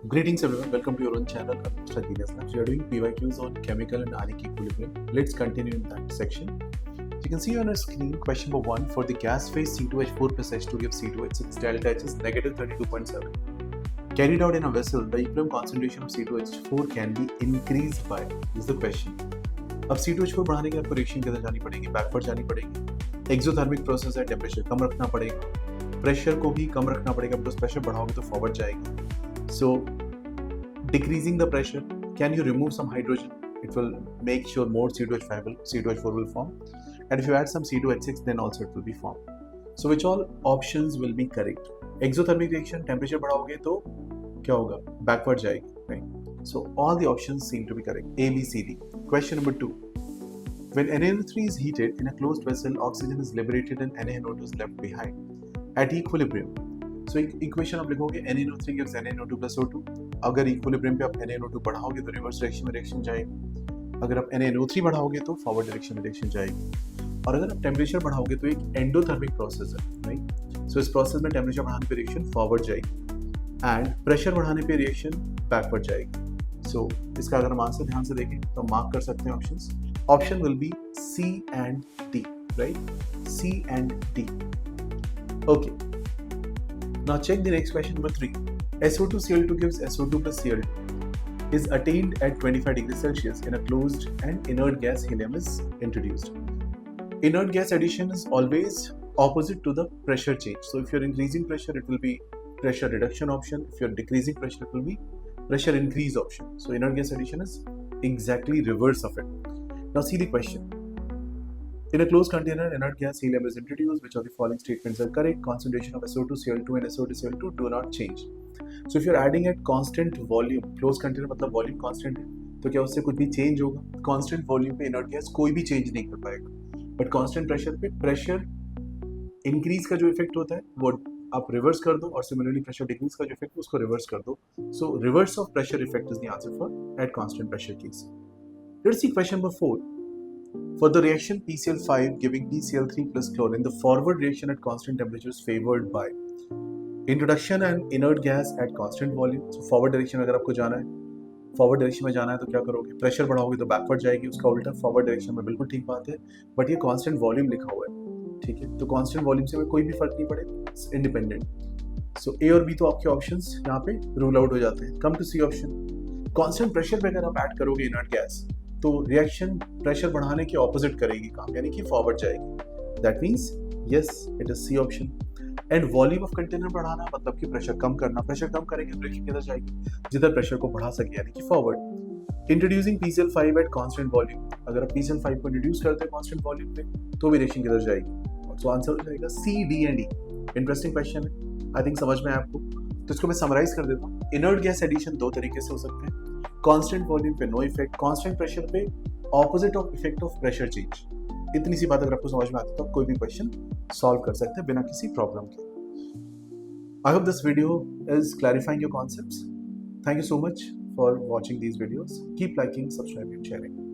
Greetings everyone, welcome to your own channel, Mr. Genius Labs. We are doing PYQs on chemical and ionic equilibrium. Let's continue in that section. So you can see on our screen question number 1 for the gas phase C2H4 plus H2 gives C2H6 delta H is negative 32.7. Carried out in a vessel, the equilibrium concentration of C2H4 can be increased by, is the question. अब C2H4 बढ़ाने के लिए आपको reaction किधर जानी पड़ेगी, backward जानी पड़ेगी. एक्सोथर्मिक प्रोसेस है, टेम्परेचर कम रखना पड़ेगा, प्रेशर को भी कम रखना पड़ेगा, बिकॉज प्रेशर बढ़ाओगे तो फॉरवर्ड जाएगी. So decreasing the pressure, can you remove some hydrogen? It will make sure more C2H4 will form, and if you add some C2H6 then also it will be formed. So which all options will be correct? Exothermic reaction, temperature बढ़ाओगे तो क्या होगा, backward जाएगी, right? So all the options seem to be correct. A, B, C, D. Question number 2. When NaNO3 is heated in a closed vessel, oxygen is liberated and NaNO2 is left behind at equilibrium. So equation आप लिखोगे NaNO3 gives NaNO2 plus O2. अगर equilibrium पे आप NaNO2 बढ़ाओगे तो reverse direction में reaction जाएगी. अगर आप NaNO3 बढ़ाओगे तो फॉरवर्ड डायरेक्शन में रिएक्शन जाएगी. और अगर आप टेम्परेचर बढ़ाओगे तो एक एंडोथर्मिक प्रोसेस है, राइट? सो इस प्रोसेस में टेम्परेचर बढ़ाने पे रिएक्शन फॉरवर्ड जाएगी एंड प्रेशर बढ़ाने पे रिएक्शन बैकवर्ड जाएगी. सो इसका अगर हम आंसर ध्यान से देखें तो मार्क कर सकते हैं options. Option will be C and D, right? C and D. Okay. Now check the next question number 3. SO2Cl2 gives SO2 plus Cl2 is attained at 25 degrees Celsius in a closed and inert gas helium is introduced. Inert gas addition is always opposite to the pressure change. So if you're increasing pressure, it will be pressure reduction option. If you're decreasing pressure, it will be pressure increase option. So inert gas addition is exactly reverse of it. Now see the question. In a closed container, inert gas helium is introduced. Which of the following statements are correct? Concentration of SO2Cl2 and SO2Cl2 do not change. So if you're adding at constant volume, closed container मतलब volume constant है, तो क्या उससे कुछ भी change होगा? Constant volume पे inert gas कोई भी change नहीं कर पाएगा. But constant pressure पे pressure increase का जो effect होता है वो आप reverse कर दो और similarly pressure decrease का जो effect है उसको reverse कर दो. So reverse of pressure effect is the answer for at constant pressure case. Let's see question number 4. For the reaction PCl5 giving PCl3 plus chlorine, the forward reaction at constant temperature is favored by introduction and inert gas at constant volume. So forward direction अगर आपको जाना है, forward direction में जाना है तो क्या करोगे? प्रेशर बढ़ाओगे तो बैकवर्ड जाएगी, उसका उल्टा फॉरवर्ड डायरेक्शन में. बिल्कुल ठीक बात है, बट ये कांस्टेंट वॉल्यूम लिखा हुआ है, ठीक है? तो कांस्टेंट वॉल्यूम से कोई भी फर्क नहीं पड़ेगा, इंडिपेंडेंट. सो ए और बी तो आपके ऑप्शंस यहाँ पे रूल आउट हो जाते हैं. Come to C option. Constant pressure पे अगर आप ऐड करोगे इनर्ट गैस तो रिएक्शन प्रेशर बढ़ाने के ऑपोजिट करेगी काम, यानी कि फॉरवर्ड जाएगी. That means yes, it is C option. And volume of container बढ़ाना मतलब कि प्रेशर कम करना. प्रेशर कम करेंगे तो रिएक्शन किधर जाएगी? जिधर प्रेशर को बढ़ा सके, यानी कि forward. Introducing PCl5 at constant volume, अगर आप PCl5 को इंट्रोड्यूस करते हैं कांस्टेंट वॉल्यूम पे तो भी रिएक्शन किधर जाएगी? तो आंसर हो जाएगा C, D and E. Interesting question है, आई थिंक समझ में आया आपको. तो इसको मैं समराइज कर देता हूँ. इनर्ट गैस एडिशन दो तरीके से हो सकते हैं. कांस्टेंट वॉल्यूम पे नो इफेक्ट, कांस्टेंट प्रेशर पे opposite of effect of pressure change. इतनी सी बात अगर आपको समझ में आती है तो आप कोई भी क्वेश्चन सॉल्व कर सकते हैं बिना किसी प्रॉब्लम के. I hope this video is clarifying your concepts. Thank you so much for watching these videos. Keep liking, subscribing, and sharing.